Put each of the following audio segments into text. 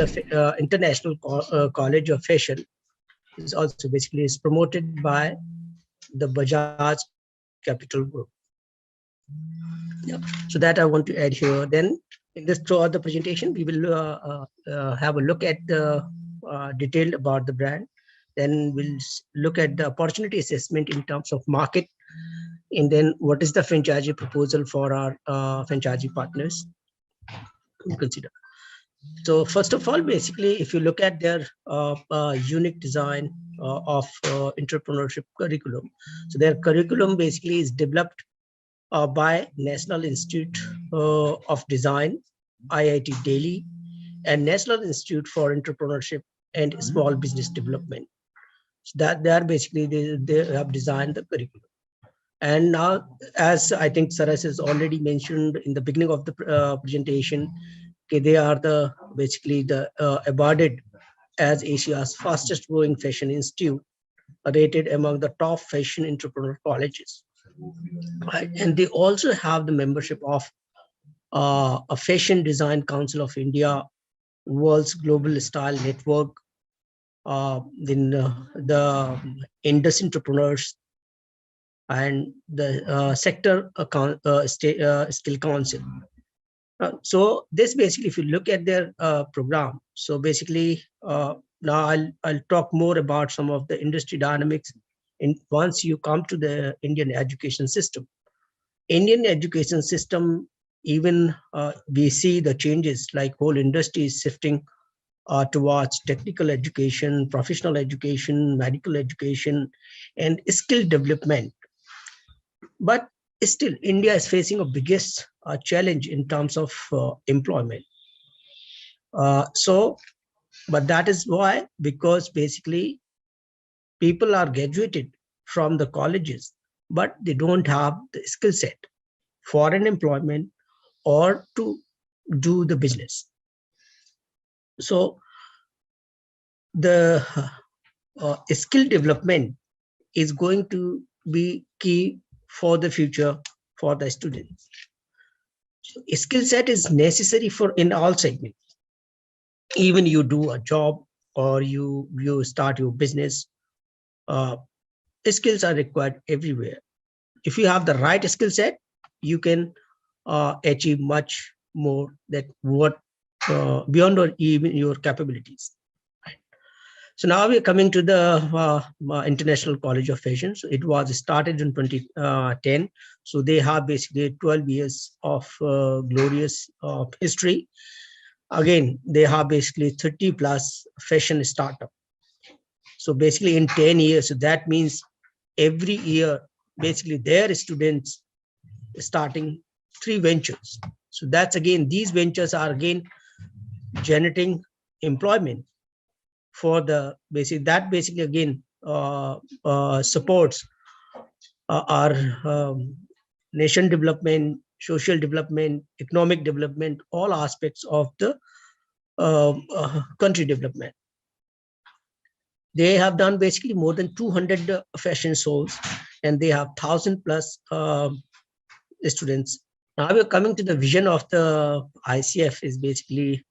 the International College of Fashion is also basically is promoted by the Bajaj Capital Group. Yeah. So that I want to add here. Then in this throughout the presentation, we will have a look at the detailed about the brand. Then we'll look at the opportunity assessment in terms of market, and then what is the franchisee proposal for our franchisee partners to consider. So first of all, basically, if you look at their unique design of entrepreneurship curriculum, so their curriculum basically is developed by National Institute of Design, IIT Delhi, and National Institute for Entrepreneurship and Small Business Development. So that they are basically they have designed the curriculum. And now, as I think Saras has already mentioned in the beginning of the presentation, okay, they are the basically the awarded as Asia's fastest growing fashion institute, rated among the top fashion entrepreneur colleges. Right? And they also have the membership of a Fashion Design Council of India, World's Global Style Network, then the Indus Entrepreneurs, and the Sector Skill Council. So this basically, if you look at their program, so basically now I'll talk more about some of the industry dynamics. And once you come to the Indian education system, even we see the changes, like whole industry is shifting towards technical education, professional education, medical education, and skill development. But still, India is facing a biggest challenge in terms of employment. But that is why, because basically people are graduated from the colleges, but they don't have the skill set for an employment or to do the business. So the skill development is going to be key for the future for the students. So a skill set is necessary for in all segments. Even you do a job or you start your business, skills are required everywhere. If you have the right skill set, you can achieve much more than what beyond or even your capabilities. So now we're coming to the International College of Fashion. So it was started in 2010. So they have basically 12 years of glorious history. Again, they have basically 30 plus fashion startup. So basically in 10 years, so that means every year, basically their students starting 3 ventures. So that's again, these ventures are again generating employment for the basic, that basically again supports our nation development, social development, economic development, all aspects of the country development. They have done basically more than 200 fashion shows, and they have 1,000 plus students. Now we're coming to the vision of the ICF is basically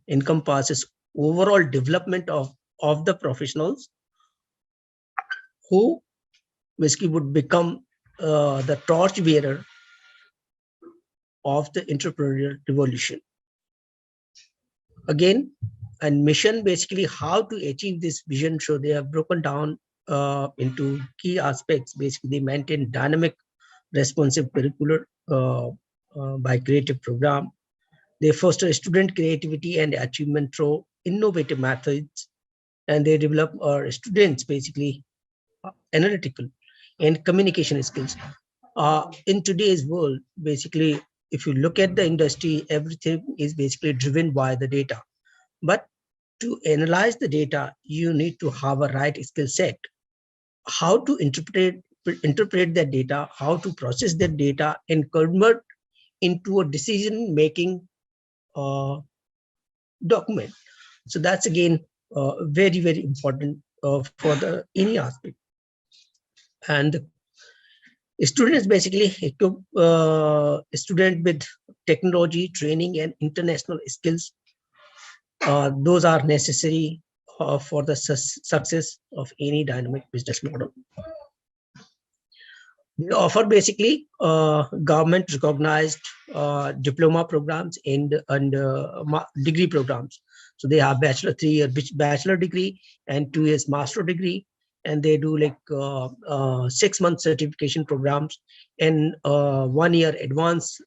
encompasses overall development of the professionals who basically would become the torch bearer of the entrepreneurial revolution. Again, and mission basically how to achieve this vision. So they have broken down into key aspects. Basically, they maintain dynamic, responsive curricular by creative program. They foster student creativity and achievement through innovative methods, and they develop our students basically analytical and communication skills. In today's world, basically, if you look at the industry, everything is basically driven by the data. But to analyze the data, you need to have a right skill set. How to interpret that data, how to process that data and convert into a decision-making document. So that's again very, very important for the any aspect. And students basically equip student with technology, training, and international skills those are necessary for the success of any dynamic business model. They offer basically government recognized diploma programs and degree programs. So they have 3-year bachelor degree and 2 years master degree, and they do like 6-month certification programs and 1-year advanced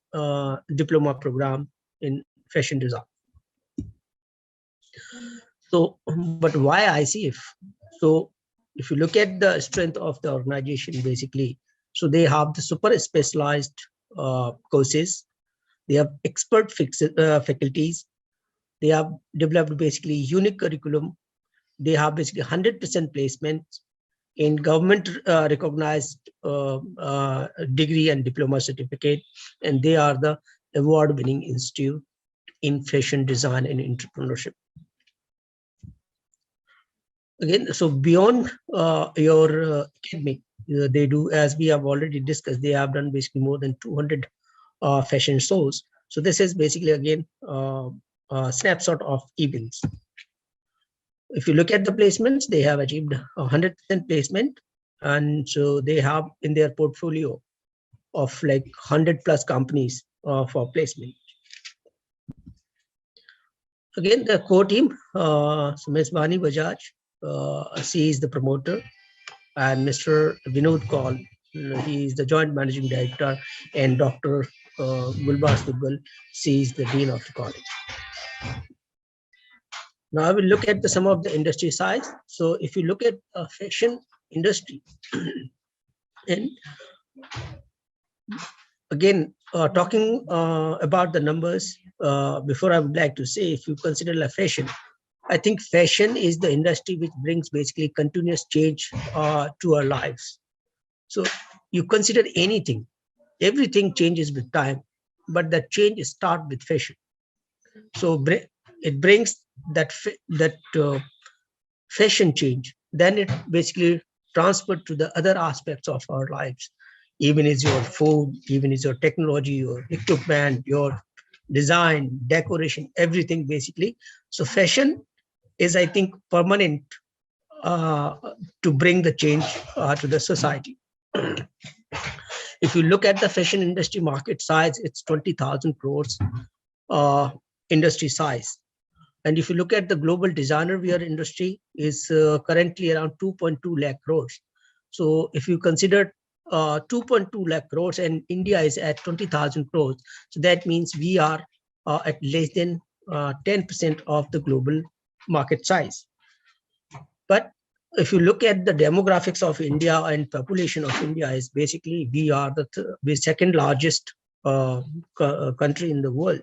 diploma program in fashion design. So, but why ICF? So if you look at the strength of the organization, basically, so they have the super specialized courses, they have expert faculties, they have developed basically unique curriculum, they have basically 100% placements in government recognized degree and diploma certificate, and they are the award-winning institute in fashion design and entrepreneurship. Again, so beyond your academic, they do, as we have already discussed, they have done basically more than 200 fashion shows. So this is basically, again, a snapshot of events. If you look at the placements, they have achieved 100% placement. And so they have in their portfolio of like 100+ companies for placement. Again, the core team, so Ms. Bani Bajaj, she is the promoter, and Mr. Vinod Kaul, he is the joint managing director, and Dr. Gulbaz Duggal, she is the dean of the college. Now I will look at some of the industry size. So if you look at fashion industry, and again, talking about the numbers, before I would like to say, if you consider like fashion, I think fashion is the industry which brings basically continuous change to our lives. So you consider anything, everything changes with time, but that change starts with fashion. So it brings that fashion change, then it basically transferred to the other aspects of our lives. Even is your food, even is your technology, your equipment, your design, decoration, everything basically. So fashion is, I think, permanent to bring the change to the society. If you look at the fashion industry market size, it's 20,000 crores industry size. And if you look at the global designer wear industry, is currently around 2.2 lakh crores. So if you consider 2.2 lakh crores and India is at 20,000 crores, so that means we are at less than 10% of the global market size. But if you look at the demographics of India and population of India, is basically we are the second largest country in the world.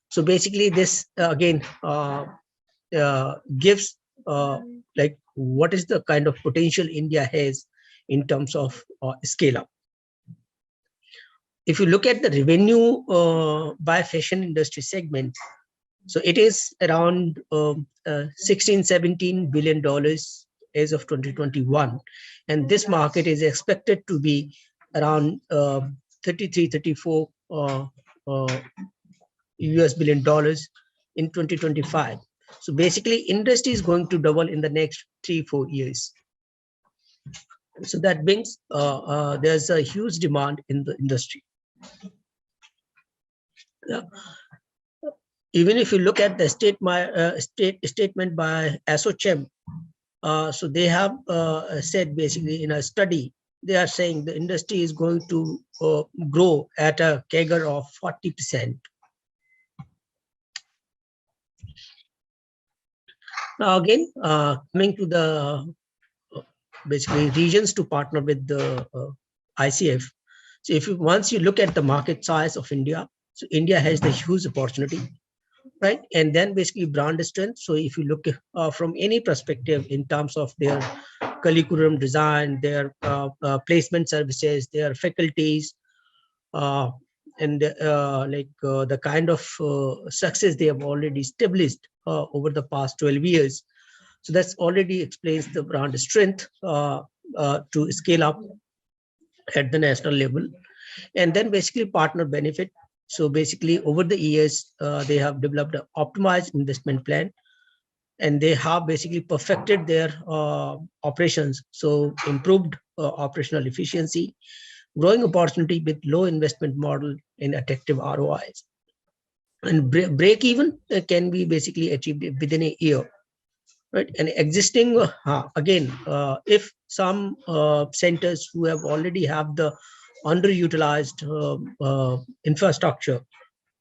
So basically this again gives like what is the kind of potential India has in terms of scale up. If you look at the revenue by fashion industry segment, so it is around $16-17 billion as of 2021, and this market is expected to be around 33-34 US billion dollars in 2025. So basically industry is going to double in the next 3-4 years. So that means there's a huge demand in the industry. Yeah. Even if you look at the statement by ASSOCHAM, so they have said basically in a study, they are saying the industry is going to grow at a CAGR of 40%. Now again, coming to the basically regions to partner with the ICF. So if once you look at the market size of India, so India has the huge opportunity, right? And then basically brand strength. So if you look from any perspective in terms of their curriculum design, their placement services, their faculties, and the kind of success they have already established over the past 12 years. So that's already explains the brand strength to scale up at the national level. And then basically partner benefit. So basically over the years, they have developed an optimized investment plan. and they have basically perfected their operations. So improved operational efficiency, growing opportunity with low investment model and attractive ROIs. And break even can be basically achieved within a year, right? And existing, again, if some centers who have already have the underutilized infrastructure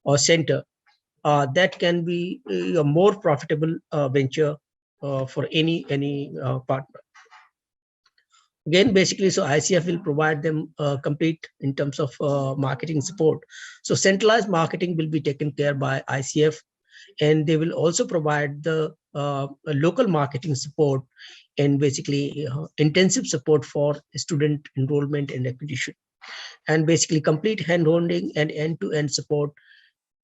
or center, that can be a more profitable venture for any partner. Again, basically, so ICF will provide them complete in terms of marketing support. So centralized marketing will be taken care by ICF, and they will also provide the local marketing support and basically intensive support for student enrollment and acquisition, and basically complete hand-holding and end-to-end support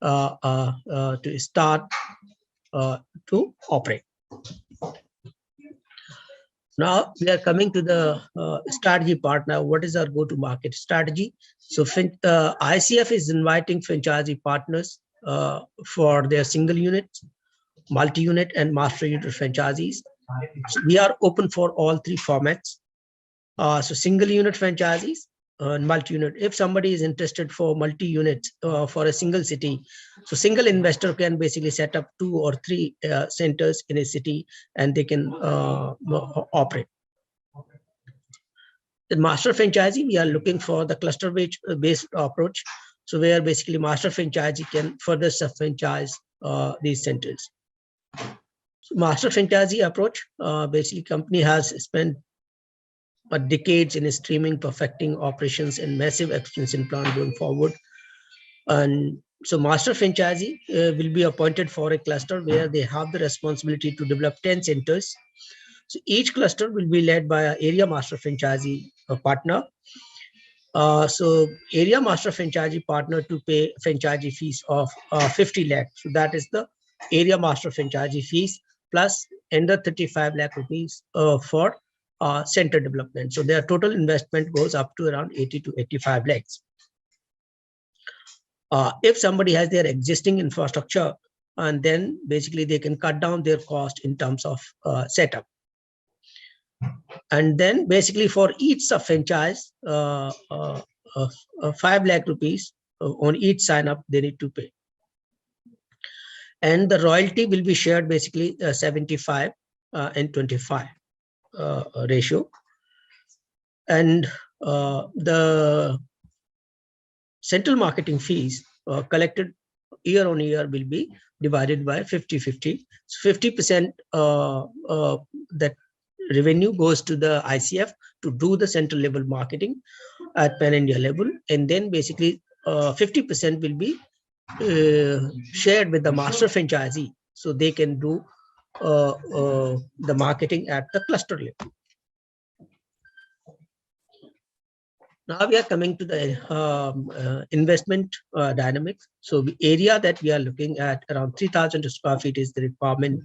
to start to operate. Now we are coming to the strategy part. Now, what is our go-to-market strategy? So ICF is inviting franchisee partners for their single unit, multi-unit, and master unit franchisees. So we are open for all three formats. So single unit franchisees and multi-unit. If somebody is interested for multi-unit for a single city, so single investor can basically set up 2 or 3 centers in a city, and they can operate. The master franchisee, we are looking for the cluster-based approach. So where basically master franchisee can further sub-franchise these centers. So master franchisee approach, basically company has spent decades in streaming, perfecting operations, and massive expansion plan going forward. And so master franchisee will be appointed for a cluster where they have the responsibility to develop 10 centers. So each cluster will be led by an area master franchisee partner. So area master franchisee partner to pay franchisee fees of 50 lakh. So that is the area master franchisee fees plus under 35 lakh rupees for center development. So their total investment goes up to around 80 to 85 lakhs. If somebody has their existing infrastructure, and then basically they can cut down their cost in terms of setup. And then basically for each sub-franchise, 5 lakh rupees on each sign up they need to pay. And the royalty will be shared basically 75 and 25 ratio. And the central marketing fees collected year on year will be divided by 50-50. So 50% that revenue goes to the ICF to do the central level marketing at pan-India level, and then basically 50% will be shared with the master franchisee, so they can do the marketing at the cluster level. Now we are coming to the investment dynamics. So the area that we are looking at, around 3,000 square feet is the requirement,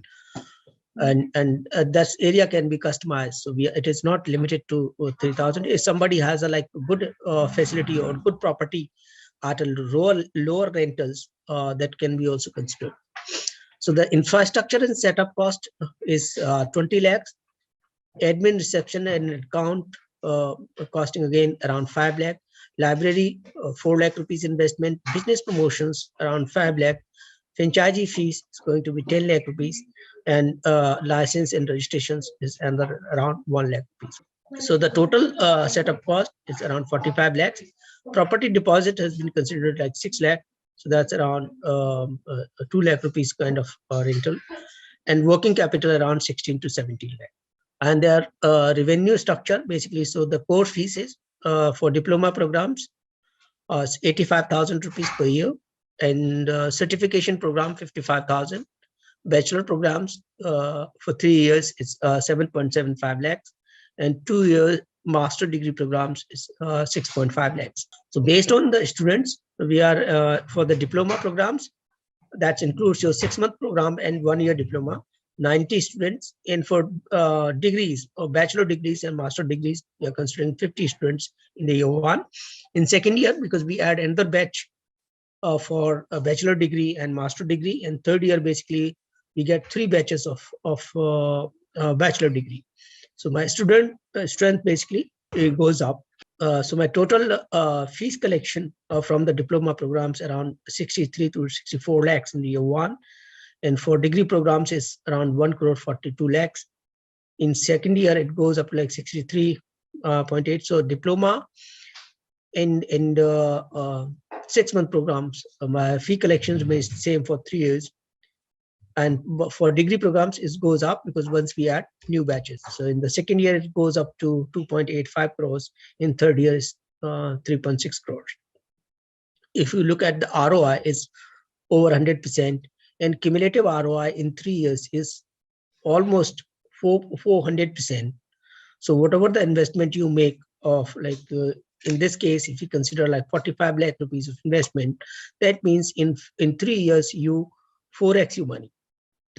and that area can be customized. So it is not limited to 3,000. If somebody has a good facility or good property at a lower rentals, that can be also considered. So the infrastructure and setup cost is 20 lakhs. Admin, reception, and account costing again around 5 lakh. Library 4 lakh rupees investment. Business promotions around 5 lakh. Franchisee fees is going to be 10 lakh rupees, and license and registrations is another around 1 lakh rupees. So the total setup cost is around 45 lakhs. Property deposit has been considered like 6 lakh. So that's around 2 lakh rupees kind of rental, and working capital around 16 to 17 lakh. And their revenue structure basically, so the course fees is for diploma programs 85,000 rupees per year, and certification program 55,000. Bachelor programs for 3 years is 7.75 lakhs, and 2 year master degree programs is 6.5 lakhs. So based on the students, we are for the diploma programs, that includes your 6-month program and 1 year diploma, 90 students. And for degrees or bachelor degrees and master degrees, we are considering 50 students in the year 1. In second year, because we add another batch for a bachelor degree and master degree, and third year basically we get 3 batches of bachelor degree. So my student strength basically it goes up. So my total fees collection from the diploma programs around 63 to 64 lakhs in the year 1, and for degree programs is around 1 crore 42 lakhs. In second year it goes up to like 63.8. So diploma and 6-month programs, my fee collections remains the same for 3 years. And for degree programs, it goes up because once we add new batches. So in the second year, it goes up to 2.85 crores. In third year, is 3.6 crores. If you look at the ROI, is over 100%, and cumulative ROI in 3 years is almost 400%. So whatever the investment you make of like in this case, if you consider like 45 lakh rupees of investment, that means in 3 years you 4x your money.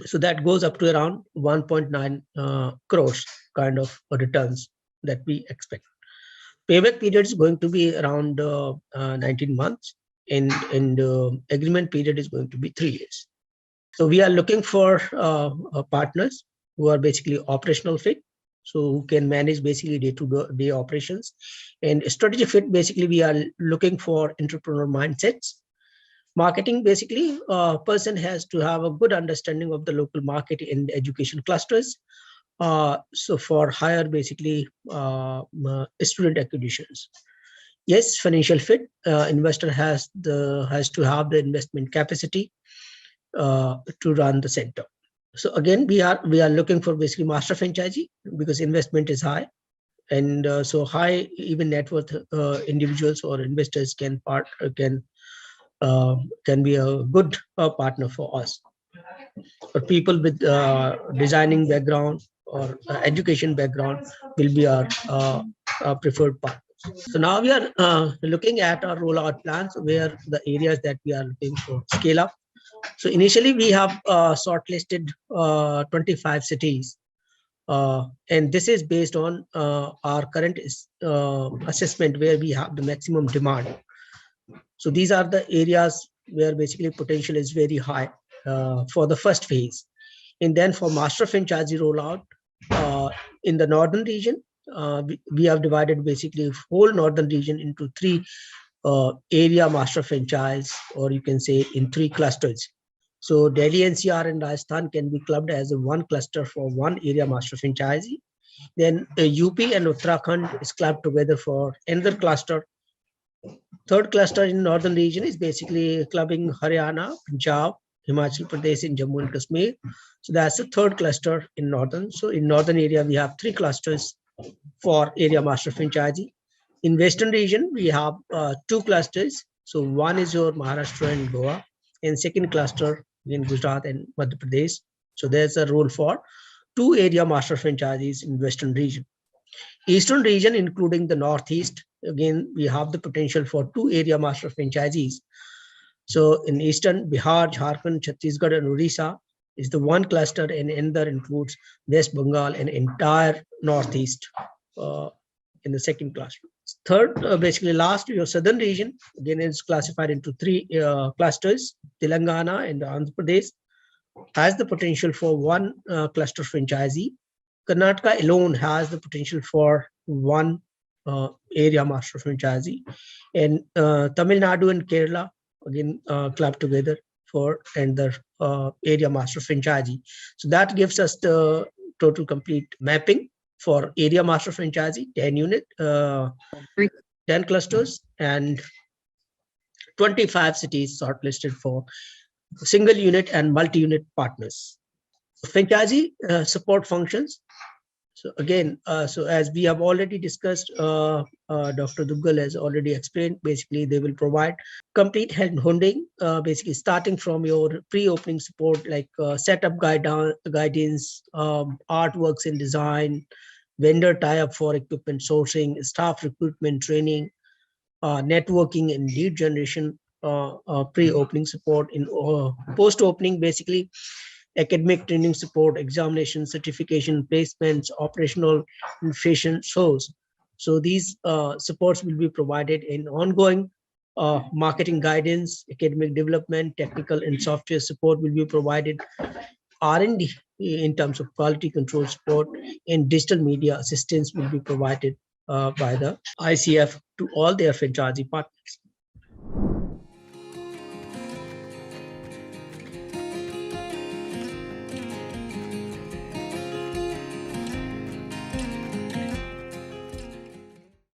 So that goes up to around 1.9 crores kind of returns that we expect. Payback period is going to be around 19 months, and agreement period is going to be 3 years. So we are looking for partners who are basically operational fit, so who can manage basically day-to-day operations, and strategy fit. Basically, we are looking for entrepreneur mindsets. Marketing, basically, a person has to have a good understanding of the local market and education clusters. So for higher, basically, student acquisitions. Yes, financial fit. Investor has to have the investment capacity to run the center. So again, we are looking for basically master franchisee because investment is high, and so high even net worth individuals or investors can be a good partner for us. But people with designing background or education background will be our preferred partner. So now we are looking at our rollout plans, where the areas that we are looking for scale up. So initially we have shortlisted 25 cities, and this is based on our current assessment where we have the maximum demand. So these are the areas where basically potential is very high for the first phase. And then for master franchisee rollout in the northern region, we have divided basically whole northern region into 3 area master franchise, or you can say in 3 clusters. So Delhi, NCR, and Rajasthan can be clubbed as a 1 cluster for 1 area master franchisee. Then UP and Uttarakhand is clubbed together for another cluster. Third cluster in northern region is basically clubbing Haryana, Punjab, Himachal Pradesh, and Jammu and Kashmir. So that's the third cluster in northern. So in northern area, we have 3 clusters for area master franchisee. In western region, we have 2 clusters. So one is your Maharashtra and Goa, and second cluster in Gujarat and Madhya Pradesh. So there's a role for 2 area master franchisees in western region. Eastern region, including the northeast, again, we have the potential for 2 area master franchisees. So in eastern, Bihar, Jharkhand, Chhattisgarh, and Odisha is the 1 cluster, and another includes West Bengal and entire northeast in the second cluster. Third, basically last, your southern region, again, is classified into 3 clusters. Telangana and Andhra Pradesh has the potential for 1 cluster franchisee. Karnataka alone has the potential for 1 area master franchisee, and Tamil Nadu and Kerala again clubbed together for another area master franchisee. So that gives us the total complete mapping for area master franchisee, 10 unit, 10 clusters, and 25 cities shortlisted for single unit and multi-unit partners. Franchisee support functions. So again, so as we have already discussed, Dr. Duggal has already explained, basically they will provide complete hand-holding, basically starting from your pre-opening support, like setup guidance, artworks and design, vendor tie-up for equipment sourcing, staff recruitment training, networking and lead generation, pre-opening support. In post-opening, basically academic training support, examination, certification, placements, operational and fashion shows. So these supports will be provided in ongoing marketing guidance, academic development, technical and software support will be provided. R&D in terms of quality control support in digital media assistance will be provided by the ICF to all their franchisee partners.